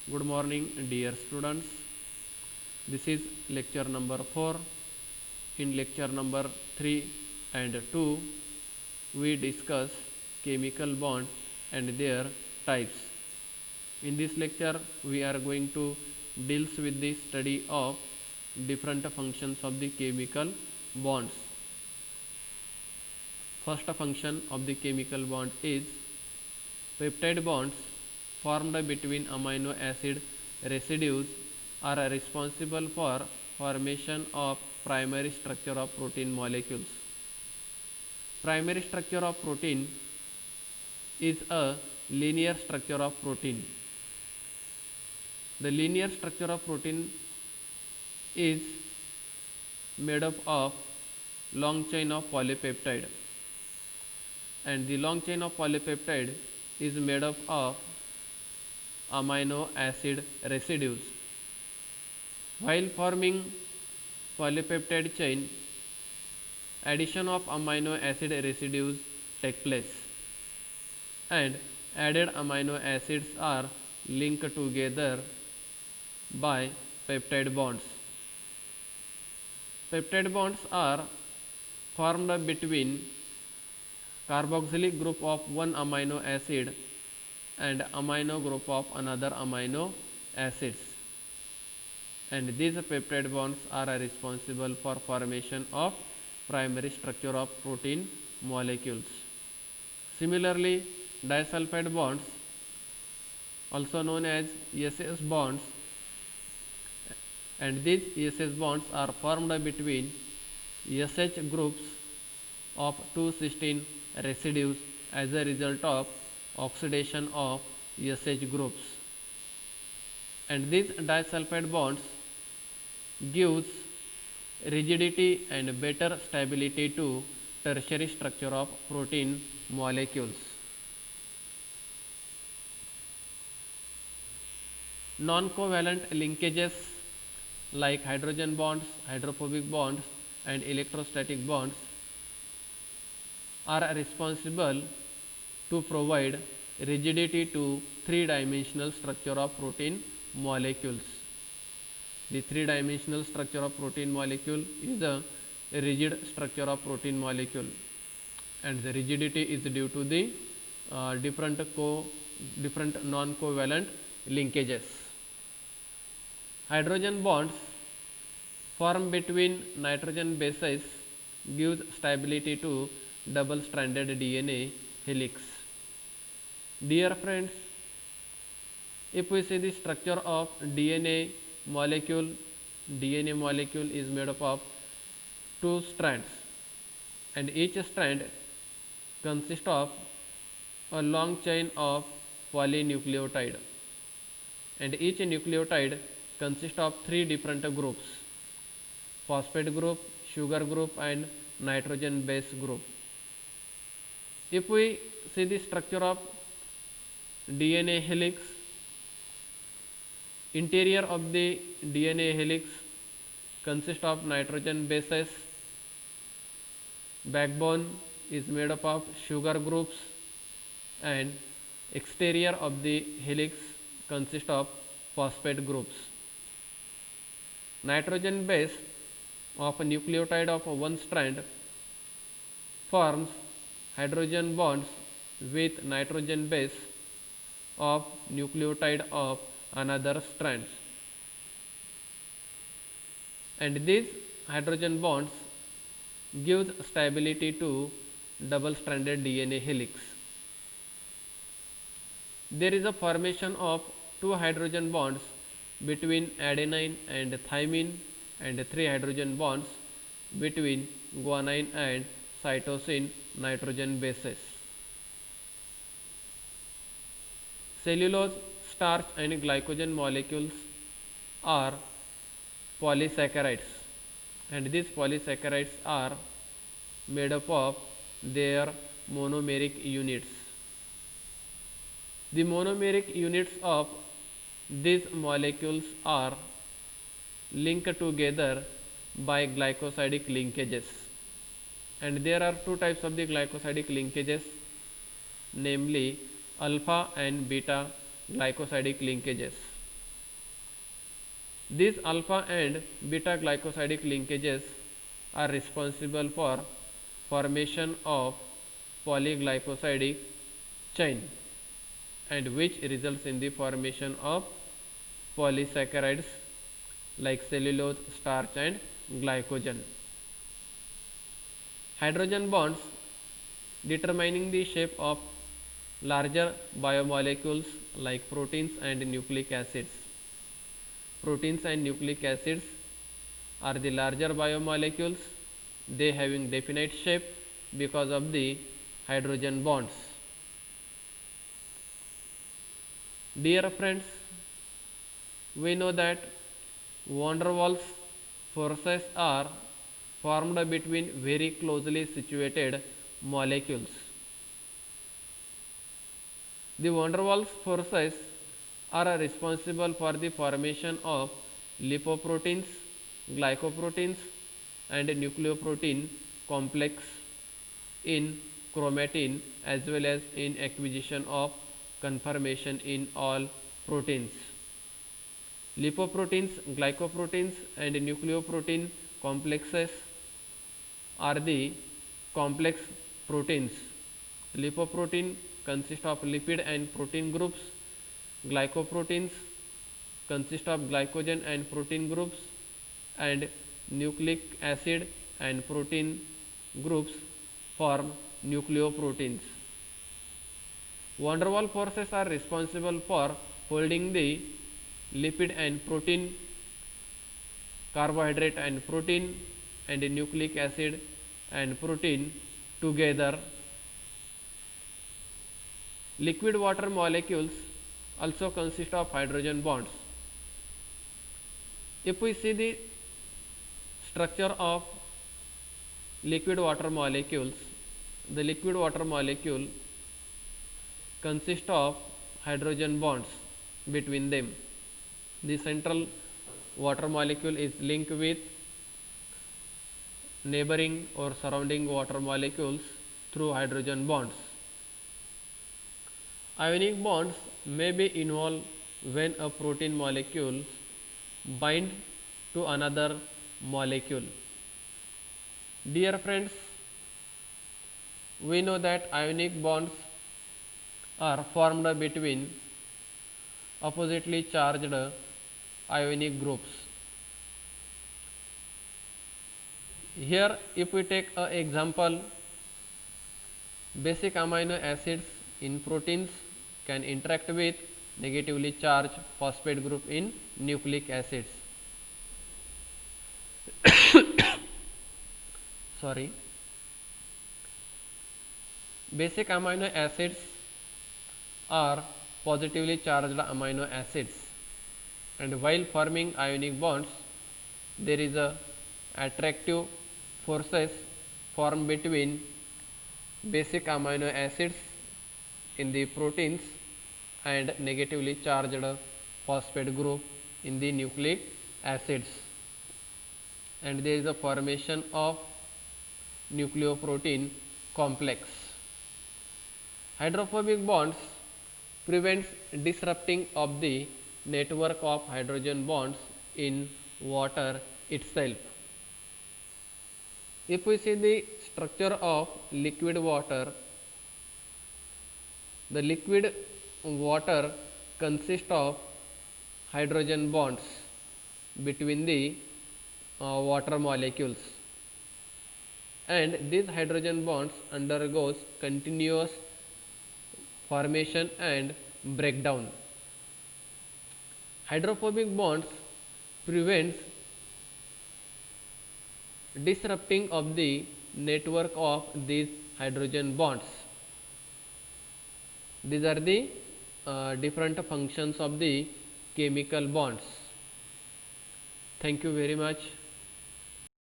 Good morning, dear students. This is lecture number 4. In lecture number 3 and 2, we discuss chemical bond and their types. In this lecture, we are going to deals with the study of different functions of the chemical bonds. First function of the chemical bond is peptide bonds formed between amino acid residues are responsible for formation of primary structure of protein molecules. Primary structure of protein is a linear structure of protein. The linear structure of protein is made up of long chain of polypeptide, and the long chain of polypeptide is made up of amino acid residues. While forming polypeptide chain, addition of amino acid residues take place, and added amino acids are linked together by peptide bonds. Peptide bonds are formed between carboxylic group of one amino acid and amino group of another amino acids, and these peptide bonds are responsible for formation of primary structure of protein molecules. Similarly, disulfide bonds, also known as SS bonds, and these SS bonds are formed between SH groups of two cysteine residues as a result of oxidation of SH groups, and these disulfide bonds gives rigidity and better stability to tertiary structure of protein molecules. Non-covalent linkages like hydrogen bonds, hydrophobic bonds, and electrostatic bonds are responsible to provide rigidity to three-dimensional structure of protein molecules. The three-dimensional structure of protein molecule is a rigid structure of protein molecule, and the rigidity is due to the different non-covalent linkages. Hydrogen bonds formed between nitrogen bases gives stability to double-stranded DNA helix. Dear friends, if we see the structure of DNA molecule is made up of two strands, and each strand consists of a long chain of polynucleotide, and each nucleotide consists of three different groups: phosphate group, sugar group, and nitrogen base group. If we see the structure of DNA helix, interior of the DNA helix consists of nitrogen bases, backbone is made up of sugar groups, and exterior of the helix consists of phosphate groups. Nitrogen base of a nucleotide of one strand forms hydrogen bonds with nitrogen base of nucleotide of another strand, and these hydrogen bonds gives stability to double-stranded DNA helix. There is a formation of two hydrogen bonds between adenine and thymine, and three hydrogen bonds between guanine and cytosine nitrogen bases. Cellulose, starch, and glycogen molecules are polysaccharides, and these polysaccharides are made up of their monomeric units. The monomeric units of these molecules are linked together by glycosidic linkages, and there are two types of the glycosidic linkages, namely alpha and beta glycosidic linkages. These alpha and beta glycosidic linkages are responsible for formation of polyglycosidic chain, and which results in the formation of polysaccharides like cellulose, starch and glycogen. Hydrogen bonds determining the shape of larger biomolecules like proteins and nucleic acids. Proteins and nucleic acids are the larger biomolecules, they having definite shape because of the hydrogen bonds. Dear friends, we know that van der Waals forces are formed between very closely situated molecules. The van der Waals forces are responsible for the formation of lipoproteins, glycoproteins and nucleoprotein complex in chromatin, as well as in acquisition of conformation in all proteins. Lipoproteins, glycoproteins and nucleoprotein complexes are the complex proteins. Lipoprotein consist of lipid and protein groups. Glycoproteins consist of glycogen and protein groups, and nucleic acid and protein groups form nucleoproteins. Van der Waals forces are responsible for holding the lipid and protein, carbohydrate and protein, and nucleic acid and protein together. Liquid water molecules also consist of hydrogen bonds. If we see the structure of liquid water molecules, the liquid water molecule consists of hydrogen bonds between them. The central water molecule is linked with neighboring or surrounding water molecules through hydrogen bonds. Ionic bonds may be involved when a protein molecule binds to another molecule. Dear friends, we know that ionic bonds are formed between oppositely charged ionic groups. Here, if we take an example, basic amino acids in proteins can interact with negatively charged phosphate group in nucleic acids. Sorry. Basic amino acids are positively charged amino acids, and while forming ionic bonds, there is a attractive forces formed between basic amino acids in the proteins and negatively charged phosphate group in the nucleic acids, and there is a formation of nucleoprotein complex. Hydrophobic bonds prevents disrupting of the network of hydrogen bonds in water itself. If we see the structure of liquid water, the liquid water consists of hydrogen bonds between the water molecules, and these hydrogen bonds undergoes continuous formation and breakdown. Hydrophobic bonds prevents disrupting of the network of these hydrogen bonds. These are the different functions of the chemical bonds. Thank you very much.